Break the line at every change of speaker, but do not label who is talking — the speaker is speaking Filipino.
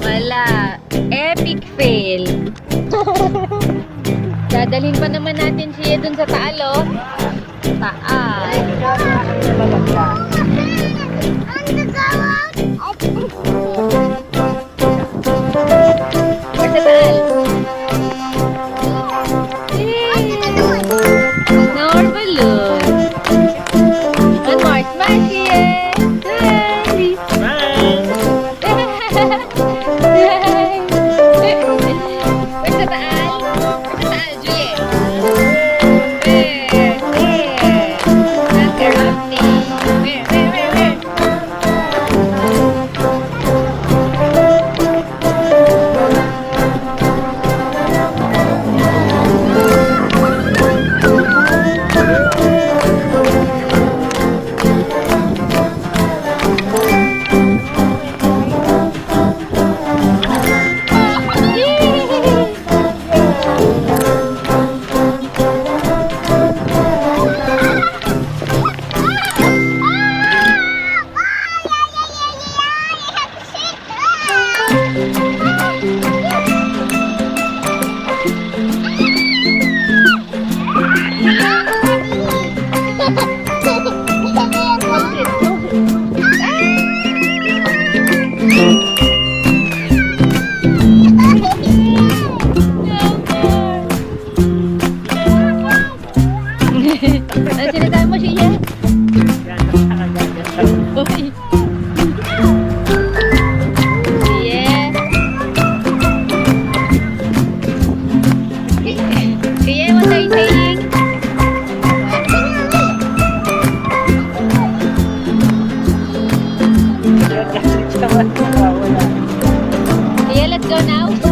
Wala. Epic fail. Dadalhin pa naman natin siya dun sa taal, oh. Taal. Where's the taal? More balloon. One more. Smile, Kian. Smile. Where's the taal? Where's the taal, Juliet? Where? Macaroni. Where? Ano sinasabi mo, Shia? Uy. Shia, what are you saying? Shia, let's go now.